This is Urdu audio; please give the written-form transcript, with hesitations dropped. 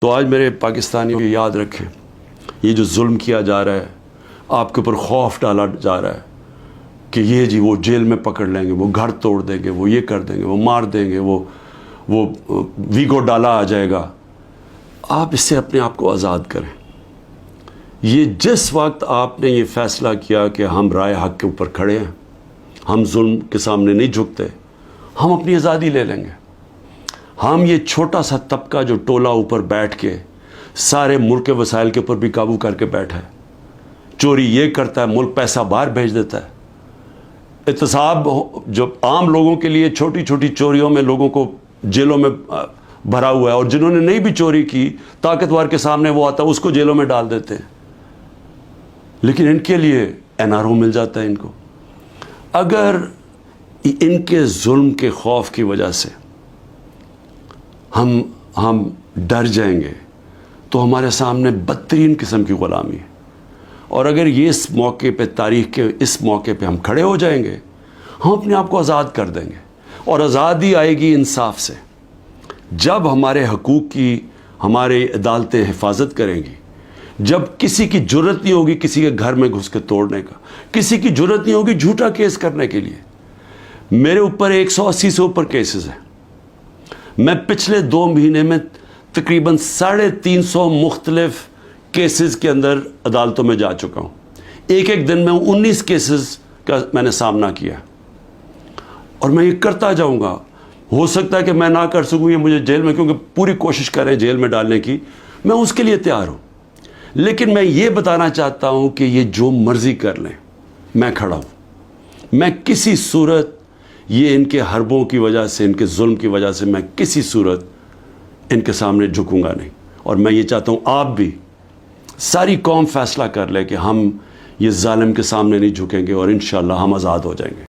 تو آج میرے پاکستانیوں یہ یاد رکھیں، یہ جو ظلم کیا جا رہا ہے، آپ کے اوپر خوف ڈالا جا رہا ہے کہ یہ جی وہ جیل میں پکڑ لیں گے، وہ گھر توڑ دیں گے، وہ یہ کر دیں گے، وہ مار دیں گے، وہ ویگو ڈالا آ جائے گا، آپ اس سے اپنے آپ کو آزاد کریں۔ یہ جس وقت آپ نے یہ فیصلہ کیا کہ ہم رائے حق کے اوپر کھڑے ہیں، ہم ظلم کے سامنے نہیں جھکتے، ہم اپنی آزادی لے لیں گے۔ ہم یہ چھوٹا سا طبقہ جو ٹولہ اوپر بیٹھ کے سارے ملک کے وسائل کے اوپر بھی قابو کر کے بیٹھا ہے، چوری یہ کرتا ہے، ملک پیسہ باہر بھیج دیتا ہے، احتساب جو عام لوگوں کے لیے چھوٹی چھوٹی چوریوں میں لوگوں کو جیلوں میں بھرا ہوا ہے، اور جنہوں نے نہیں بھی چوری کی طاقتور کے سامنے وہ آتا ہے اس کو جیلوں میں ڈال دیتے ہیں، لیکن ان کے لیے NRO مل جاتا ہے ان کو۔ اگر ان کے ظلم کے خوف کی وجہ سے ہم ڈر جائیں گے تو ہمارے سامنے بدترین قسم کی غلامی ہے، اور اگر یہ اس موقع پہ، تاریخ کے اس موقع پہ ہم کھڑے ہو جائیں گے، ہم اپنے آپ کو آزاد کر دیں گے، اور آزادی آئے گی انصاف سے۔ جب ہمارے حقوق کی ہمارے عدالتیں حفاظت کریں گی، جب کسی کی جرت نہیں ہوگی کسی کے گھر میں گھس کے توڑنے کا، کسی کی جرت نہیں ہوگی جھوٹا کیس کرنے کے لیے۔ میرے اوپر 180 سے اوپر کیسز ہیں، میں پچھلے 2 مہینے میں تقریباً 350 مختلف کیسز کے اندر عدالتوں میں جا چکا ہوں۔ ایک دن میں 19 کیسز کا میں نے سامنا کیا، اور میں یہ کرتا جاؤں گا۔ ہو سکتا ہے کہ میں نہ کر سکوں، یہ مجھے جیل میں، کیونکہ پوری کوشش کریں جیل میں ڈالنے کی، میں اس کے لیے تیار ہوں، لیکن میں یہ بتانا چاہتا ہوں کہ یہ جو مرضی کر لیں، میں کھڑا ہوں۔ میں کسی صورت یہ ان کے حربوں کی وجہ سے، ان کے ظلم کی وجہ سے میں کسی صورت ان کے سامنے جھکوں گا نہیں، اور میں یہ چاہتا ہوں آپ بھی، ساری قوم فیصلہ کر لے کہ ہم یہ ظالم کے سامنے نہیں جھکیں گے، اور انشاءاللہ ہم آزاد ہو جائیں گے۔